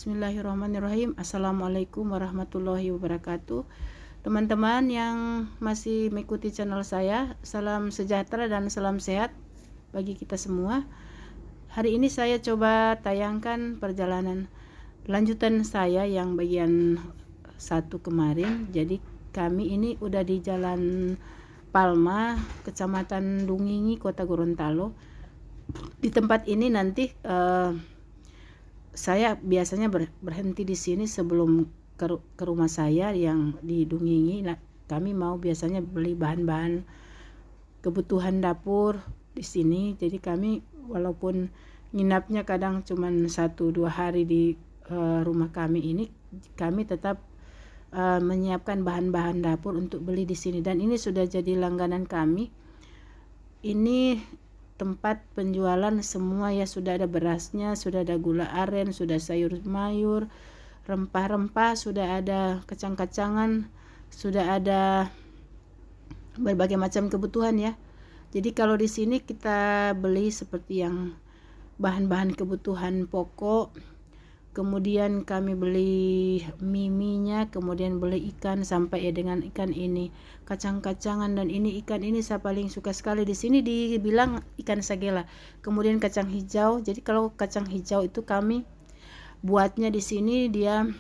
Bismillahirrahmanirrahim. Assalamualaikum warahmatullahi wabarakatuh. Teman-teman yang masih mengikuti channel saya, salam sejahtera dan salam sehat bagi kita semua. Hari ini saya coba tayangkan perjalanan lanjutan saya yang bagian 1 kemarin. Jadi kami ini udah di Jalan Palma, Kecamatan Dungingi, Kota Gorontalo. Di tempat ini nanti saya biasanya berhenti di sini sebelum ke rumah saya yang di Dungingi. Nah, kami mau biasanya beli bahan-bahan kebutuhan dapur di sini. Jadi kami walaupun nginapnya kadang cuma 1-2 hari di rumah kami ini, kami tetap menyiapkan bahan-bahan dapur untuk beli di sini. Dan ini sudah jadi langganan kami. Ini tempat penjualan semua ya, sudah ada berasnya, sudah ada gula aren, sudah sayur mayur, rempah-rempah, sudah ada kacang-kacangan, sudah ada berbagai macam kebutuhan ya. Jadi kalau di sini kita beli seperti yang bahan-bahan kebutuhan pokok, kemudian kami beli miminya, kemudian beli ikan sampai ya dengan ikan ini, kacang-kacangan, dan ini ikan ini saya paling suka sekali di sini dibilang ikan sagela. Kemudian kacang hijau. Jadi kalau kacang hijau itu kami buatnya di sini dia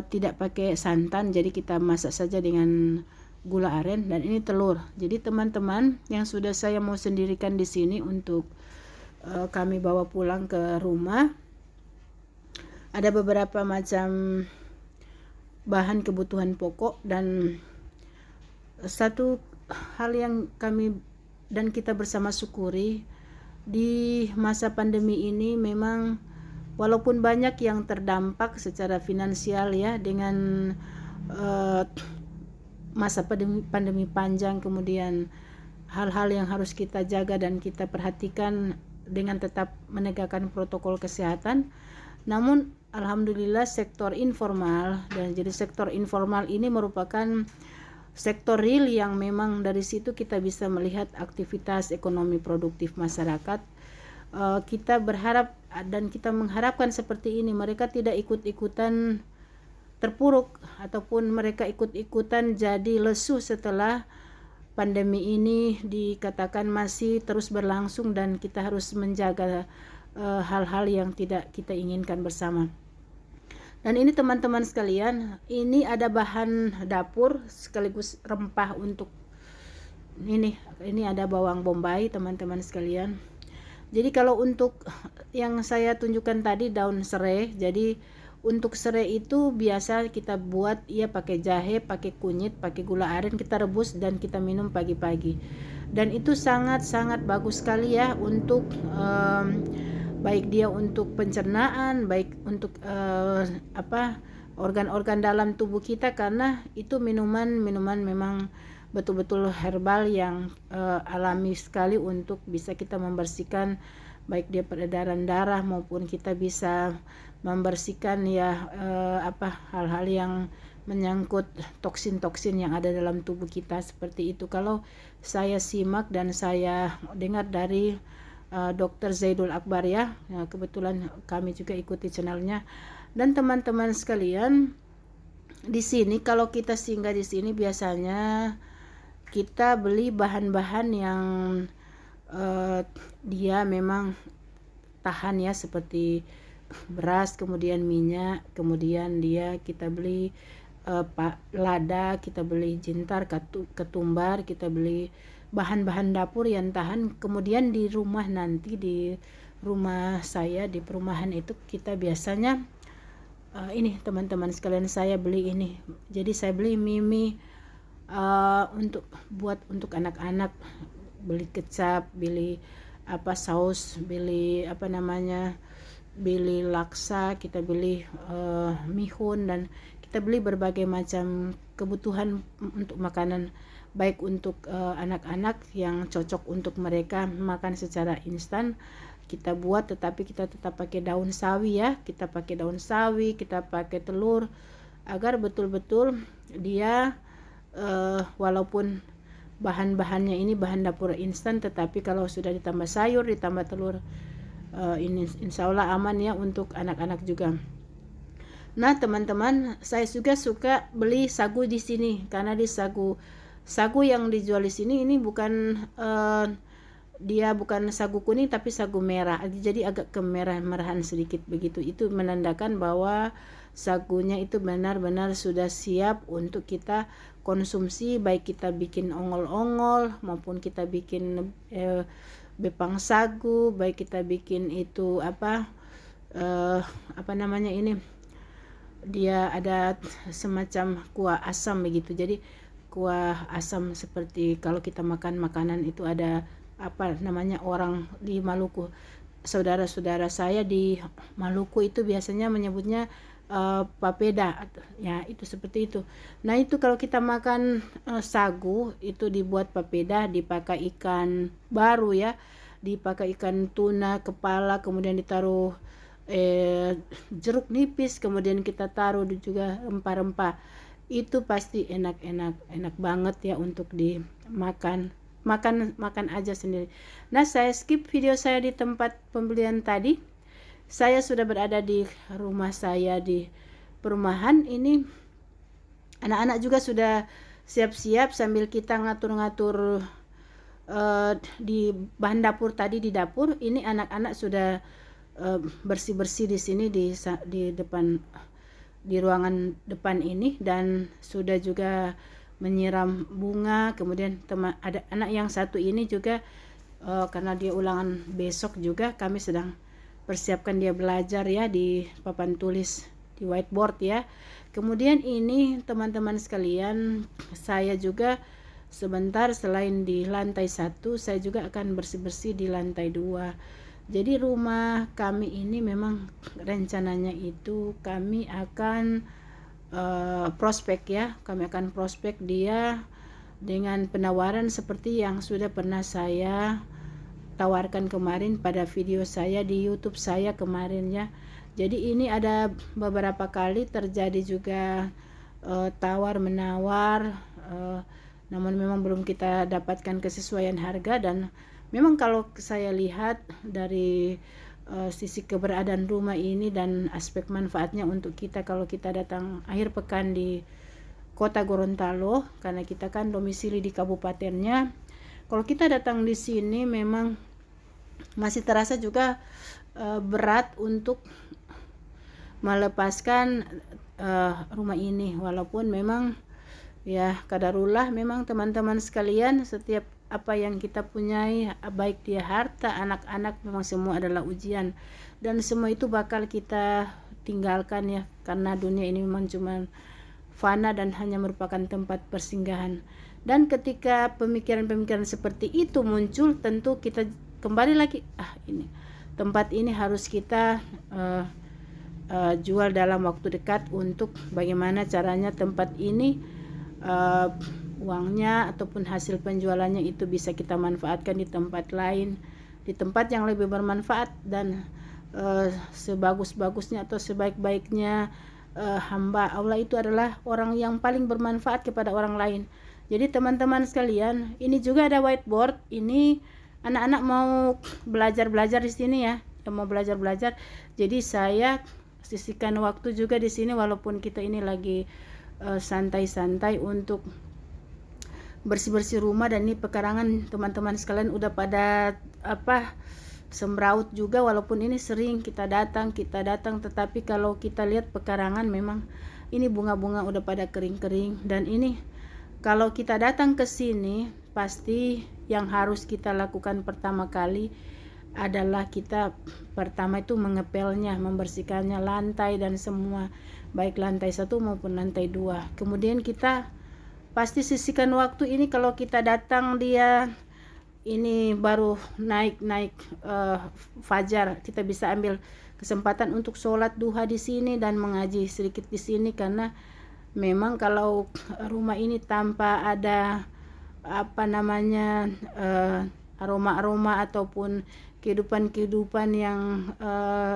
tidak pakai santan, jadi kita masak saja dengan gula aren. Dan ini telur. Jadi teman-teman yang sudah saya mau sendirikan di sini untuk kami bawa pulang ke rumah, ada beberapa macam bahan kebutuhan pokok. Dan satu hal yang kami dan kita bersama syukuri di masa pandemi ini, memang walaupun banyak yang terdampak secara finansial ya dengan masa pandemi panjang, kemudian hal-hal yang harus kita jaga dan kita perhatikan dengan tetap menegakkan protokol kesehatan. Namun alhamdulillah sektor informal, dan jadi sektor informal ini merupakan sektor real yang memang dari situ kita bisa melihat aktivitas ekonomi produktif masyarakat. Kita berharap dan kita mengharapkan seperti ini, mereka tidak ikut-ikutan terpuruk ataupun mereka ikut-ikutan jadi lesu setelah pandemi ini dikatakan masih terus berlangsung, dan kita harus menjaga hal-hal yang tidak kita inginkan bersama. Dan ini teman-teman sekalian, ini ada bahan dapur sekaligus rempah untuk ini ada bawang bombay teman-teman sekalian. Jadi kalau untuk yang saya tunjukkan tadi daun serai, jadi untuk serai itu biasa kita buat ya pakai jahe, pakai kunyit, pakai gula aren, kita rebus dan kita minum pagi-pagi. Dan itu sangat-sangat bagus sekali ya untuk baik dia untuk pencernaan, baik untuk organ-organ dalam tubuh kita, karena itu minuman memang betul-betul herbal yang alami sekali untuk bisa kita membersihkan baik dia peredaran darah maupun kita bisa membersihkan ya hal-hal yang menyangkut toksin-toksin yang ada dalam tubuh kita seperti itu. Kalau saya simak dan saya dengar dari Dr. Zaidul Akbar ya, kebetulan kami juga ikuti channelnya. Dan teman-teman sekalian, di sini kalau kita singgah di sini biasanya kita beli bahan-bahan yang dia memang tahan ya, seperti beras, kemudian minyak, kemudian kita beli lada, kita beli jintar, ketumbar, kita beli bahan-bahan dapur yang tahan. Kemudian di rumah nanti, di rumah saya di perumahan itu kita biasanya ini teman-teman sekalian, saya beli ini. Jadi saya beli mie untuk anak-anak, beli kecap, beli saus, beli beli laksa, kita beli mihun, dan kita beli berbagai macam kebutuhan untuk makanan, baik untuk anak-anak yang cocok untuk mereka makan secara instan kita buat, tetapi kita tetap pakai daun sawi ya, kita pakai daun sawi, kita pakai telur, agar betul-betul dia walaupun bahan-bahannya ini bahan dapur instan, tetapi kalau sudah ditambah sayur, ditambah telur, ini insya Allah aman ya untuk anak-anak juga. Nah, teman-teman, saya juga suka beli sagu di sini karena di sagu yang dijual di sini ini bukan dia bukan sagu kuning tapi sagu merah, jadi agak kemerah-merahan sedikit begitu. Itu menandakan bahwa sagunya itu benar-benar sudah siap untuk kita konsumsi, baik kita bikin ongol-ongol maupun kita bikin bepang sagu, baik kita bikin itu apa namanya ini, dia ada semacam kuah asam begitu. Jadi kuah asam seperti kalau kita makan makanan itu ada apa namanya, orang di Maluku, saudara-saudara saya di Maluku itu biasanya menyebutnya papeda ya, itu seperti itu. Nah, itu kalau kita makan sagu itu dibuat papeda, dipakai ikan baru ya, dipakai ikan tuna kepala, kemudian ditaruh jeruk nipis, kemudian kita taruh juga rempah-rempah. Itu pasti enak banget ya untuk dimakan. Makan aja sendiri. Nah, saya skip video saya di tempat pembelian tadi. Saya sudah berada di rumah saya di perumahan ini. Anak-anak juga sudah siap-siap sambil kita ngatur-ngatur di bahan dapur tadi di dapur. Ini anak-anak sudah bersih-bersih di sini di depan, di ruangan depan ini, dan sudah juga menyiram bunga. Kemudian ada anak yang satu ini juga karena dia ulangan besok juga, kami sedang persiapkan dia belajar ya di papan tulis di whiteboard ya. Kemudian ini teman-teman sekalian, saya juga sebentar selain di lantai 1, saya juga akan bersih-bersih di lantai 2. Jadi rumah kami ini memang rencananya itu kami akan prospek ya, kami akan prospek dia dengan penawaran seperti yang sudah pernah saya tawarkan kemarin pada video saya di YouTube saya kemarin ya. Jadi ini ada beberapa kali terjadi juga tawar menawar, namun memang belum kita dapatkan kesesuaian harga. Dan memang kalau saya lihat dari sisi keberadaan rumah ini dan aspek manfaatnya untuk kita kalau kita datang akhir pekan di kota Gorontalo, karena kita kan domisili di kabupatennya. Kalau kita datang di sini memang masih terasa juga berat untuk melepaskan rumah ini, walaupun memang ya kadarullah, memang teman-teman sekalian, setiap apa yang kita punyai, baik dia harta, anak-anak, memang semua adalah ujian, dan semua itu bakal kita tinggalkan ya, karena dunia ini memang cuma fana dan hanya merupakan tempat persinggahan. Dan ketika pemikiran-pemikiran seperti itu muncul, tentu kita kembali lagi, ini tempat ini harus kita jual dalam waktu dekat, untuk bagaimana caranya tempat ini uangnya ataupun hasil penjualannya itu bisa kita manfaatkan di tempat lain, di tempat yang lebih bermanfaat. Dan sebagus-bagusnya atau sebaik-baiknya hamba Allah itu adalah orang yang paling bermanfaat kepada orang lain. Jadi teman-teman sekalian, ini juga ada whiteboard. Ini anak-anak mau belajar di sini ya, yang mau belajar. Jadi saya sisihkan waktu juga di sini, walaupun kita ini lagi santai-santai untuk bersih-bersih rumah. Dan ini pekarangan teman-teman sekalian udah pada semraut juga, walaupun ini sering kita datang, tetapi kalau kita lihat pekarangan memang ini bunga-bunga udah pada kering-kering. Dan ini kalau kita datang ke sini, pasti yang harus kita lakukan pertama kali adalah kita pertama itu mengepelnya, membersihkannya, lantai dan semua, baik lantai 1 maupun lantai 2. Kemudian kita pasti sisihkan waktu ini. Kalau kita datang dia ini baru naik fajar, kita bisa ambil kesempatan untuk sholat duha di sini dan mengaji sedikit di sini, karena memang kalau rumah ini tanpa ada aroma-aroma ataupun kehidupan yang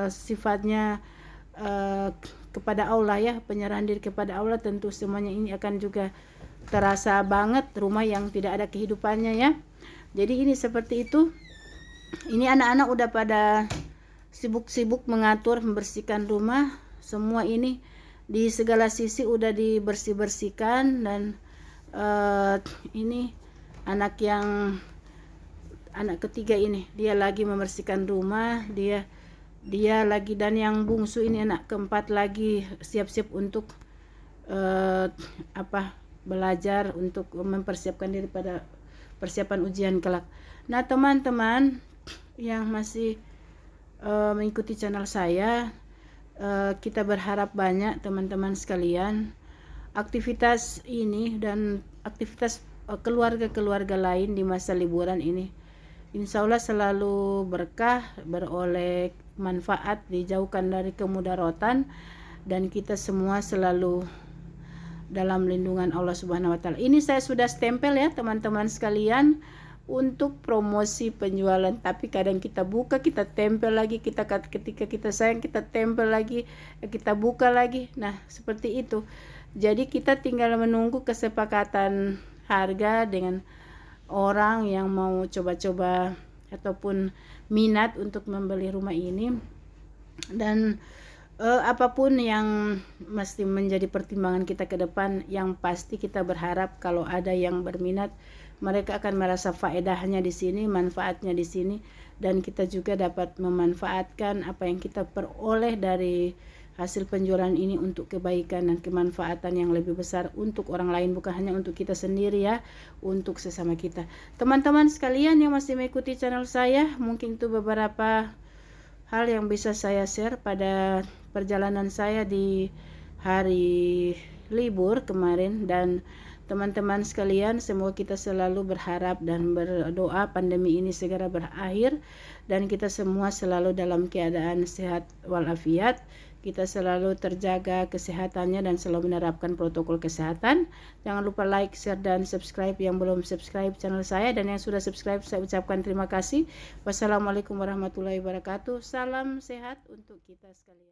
sifatnya kepada Allah ya, penyerahan diri kepada Allah, tentu semuanya ini akan juga terasa banget rumah yang tidak ada kehidupannya ya. Jadi ini seperti itu. Ini anak-anak udah pada sibuk-sibuk mengatur, membersihkan rumah. Semua ini di segala sisi udah dibersih-bersihkan. Dan ini anak ketiga ini dia lagi membersihkan rumah, dia lagi, dan yang bungsu ini anak keempat lagi siap-siap untuk belajar untuk mempersiapkan diri pada persiapan ujian kelak. Nah, teman-teman yang masih mengikuti channel saya, kita berharap banyak teman-teman sekalian aktivitas ini dan aktivitas keluarga-keluarga lain di masa liburan ini insya Allah selalu berkah, beroleh manfaat, dijauhkan dari kemudaratan, dan kita semua selalu dalam lindungan Allah Subhanahu wa taala. Ini saya sudah stempel ya teman-teman sekalian untuk promosi penjualan, tapi kadang kita buka, kita tempel lagi, ketika kita sayang kita tempel lagi, kita buka lagi. Nah, seperti itu. Jadi kita tinggal menunggu kesepakatan harga dengan orang yang mau coba-coba ataupun minat untuk membeli rumah ini. Dan apapun yang mesti menjadi pertimbangan kita ke depan, yang pasti kita berharap kalau ada yang berminat, mereka akan merasa faedahnya di sini, manfaatnya di sini, dan kita juga dapat memanfaatkan apa yang kita peroleh dari hasil penjualan ini untuk kebaikan dan kemanfaatan yang lebih besar untuk orang lain, bukan hanya untuk kita sendiri ya, untuk sesama kita. Teman-teman sekalian yang masih mengikuti channel saya, mungkin itu beberapa hal yang bisa saya share pada perjalanan saya di hari libur kemarin. Dan teman-teman sekalian, semoga kita selalu berharap dan berdoa pandemi ini segera berakhir dan kita semua selalu dalam keadaan sehat walafiat. Kita selalu terjaga kesehatannya dan selalu menerapkan protokol kesehatan. Jangan lupa like, share, dan subscribe yang belum subscribe channel saya, dan yang sudah subscribe saya ucapkan terima kasih. Wassalamualaikum warahmatullahi wabarakatuh. Salam sehat untuk kita sekalian.